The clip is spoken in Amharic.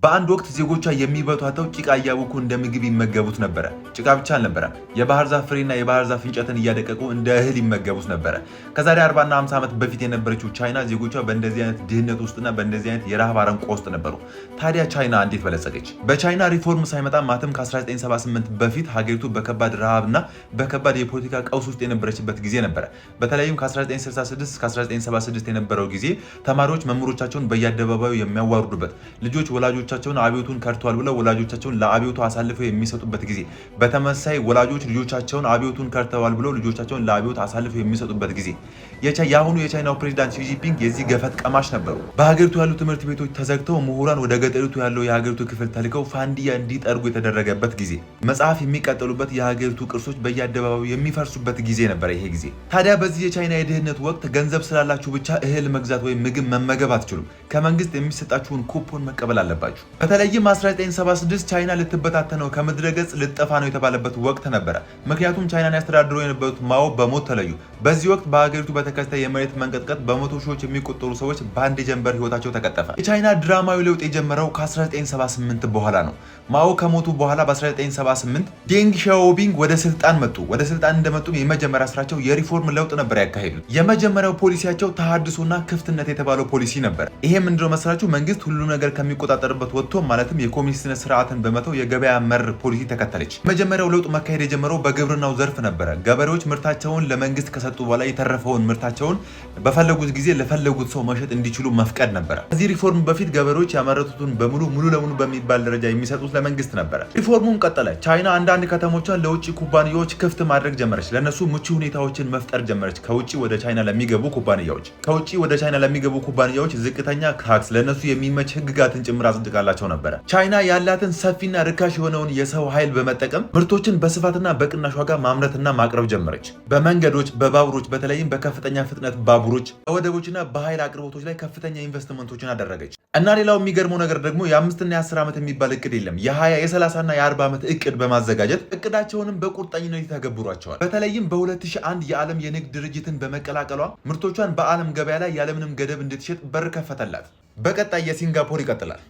በአንድ ወቅት ዜጎቿ የሚበቷተው ጭቃ እያቦኩ እንደ ምግብ ይመገቡት ነበረ። ጭቃ ብቻ አልነበረም፣ የባህር ዛፍ ፍሬና የባህር ዛፍ እንጨትን እያደቀቁ እንደ እህል ይመገቡት ነበረ። ከዛሬ 40 እና 50 ዓመት በፊት የነበረችው ቻይና ዜጎቿ በእንደዚህ አይነት ድህነት ውስጥና በእንደዚህ አይነት የረሃብ አረንቋ ውስጥ ነበሩ። ታዲያ ቻይና እንዴት በለጸገች? በቻይና ሪፎርም ሳይመጣ ማለትም ከ1978 በፊት ሀገሪቱ በከባድ ረሃብና በከባድ የፖለቲካ ቀውስ ውስጥ የነበረችበት ጊዜ ነበረ። በተለይም ከ1966 እስከ 1976 የነበረው ጊዜ ተማሪዎች መምህሮቻቸውን በየአደባባዩ የሚያዋርዱበት፣ ልጆች ወላጆቻቸውን አብዮቱን ከድተዋል ብለው ወላጆቻቸውን ለአብዮቱ አሳልፈው የሚሰጡበት ጊዜ፣ በተመሳይ ወላጆች ልጆቻቸውን አብዮቱን ከድተዋል ብለው ልጆቻቸውን ለአብዮት አሳልፈው የሚሰጡበት ጊዜ። የአሁኑ የቻይናው ፕሬዚዳንት ሺ ጂንፒንግ የዚህ ገፈት ቀማሽ ነበሩ። በሀገሪቱ ያሉ ትምህርት ቤቶች ተዘግተው ምሁራን ወደ ገጠሪቱ ያለው የሀገሪቱ ክፍል ተልከው ፋንዲያ እንዲጠርጉ የተደረገበት ጊዜ፣ መጽሐፍ የሚቃጠሉበት፣ የሀገሪቱ ቅርሶች በየአደባባዩ የሚፈርሱበት ጊዜ ነበር ይሄ ጊዜ። ታዲያ በዚህ የቻይና የድህነት ወቅት ገንዘብ ስላላችሁ ብቻ እህል መግዛት ወይም ምግብ መመገብ አትችሉም። ከመንግስት የሚሰጣችሁን ኩፖን መቀበል አለባችሁ። በተለይም 1976 ቻይና ልትበታተነው ከምድረ ገጽ ልጠፋ ነው የተባለበት ወቅት ነበረ። ምክንያቱም ቻይናን ያስተዳድሩ የነበሩት ማኦ በሞት ተለዩ። በዚህ ወቅት በሀገሪቱ በተከሰተ የመሬት መንቀጥቀጥ በመቶ ሺዎች የሚቆጠሩ ሰዎች በአንድ ጀንበር ህይወታቸው ተቀጠፈ። የቻይና ድራማዊ ለውጥ የጀመረው ከ1978 በኋላ ነው። ማኦ ከሞቱ በኋላ በ1978 ዴንግ ሻኦፒንግ ወደ ስልጣን መጡ። ወደ ስልጣን እንደመጡ የመጀመሪያ ስራቸው የሪፎርም ለውጥ ነበር ያካሄዱት። የመጀመሪያው ፖሊሲያቸው ተሃድሶና ክፍትነት የተባለው ፖሊሲ ነበር። ይሄ ምንድነው መሰላችሁ? መንግስት ሁሉም ነገር ከሚቆጣጠርበት ወጥቶ ማለትም የኮሚኒስት ስርዓትን በመተው የገበያ መር ፖሊሲ ተከተለች። የመጀመሪያው ለውጥ መካሄድ የጀመረው በግብርናው ዘርፍ ነበረ። ገበሬዎች ምርታቸውን ለመንግስት ከሰጡ በኋላ የተረፈውን ምርታቸውን በፈለጉት ጊዜ ለፈለጉት ሰው መሸጥ እንዲችሉ መፍቀድ ነበረ። ከዚህ ሪፎርም በፊት ገበሬዎች ያመረቱትን ሙሉ ለሙሉ በሚባል ደረጃ የሚሰጡት ለመንግስት ነበረ። ሪፎርሙን ቀጠለ። ቻይና አንዳንድ ከተሞቿን ለውጭ ኩባንያዎች ክፍት ማድረግ ጀመረች። ለነሱ ምቹ ሁኔታዎችን መፍጠር ጀመረች። ከውጭ ወደ ቻይና ለሚገቡ ኩባንያዎች ዝቅተኛ ታክስ፣ ለነሱ የሚመች ህግጋትን ጭምር አጽድቃላቸው ነበረ። ቻይና ያላትን ሰፊና ርካሽ የሆነውን የሰው ኃይል በመጠቀም ምርቶችን በስፋትና በቅናሽ ዋጋ ማምረትና ማቅረብ ጀመረች። በመንገዶች፣ በባቡሮች፣ በተለይም በከፍተኛ ፍጥነት ባቡሮች፣ በወደቦችና በኃይል አቅርቦቶች ላይ ከፍተኛ ኢንቨስትመንቶችን አደረገች። እና ሌላው የሚገርመው ነገር ደግሞ የ5 እና የ10 ዓመት የሚባል እቅድ የለም። የ20፣ የ30 እና የ40 ዓመት እቅድ በማዘጋጀት እቅዳቸውንም በቁርጠኝነት ይተገብሯቸዋል። በተለይም በ2001 የዓለም የንግድ ድርጅትን በመቀላቀሏ ምርቶቿን በዓለም ገበያ ላይ ያለምንም ገደብ እንድትሸጥ በር ከፈተላት። በቀጣይ የሲንጋፖር ይቀጥላል።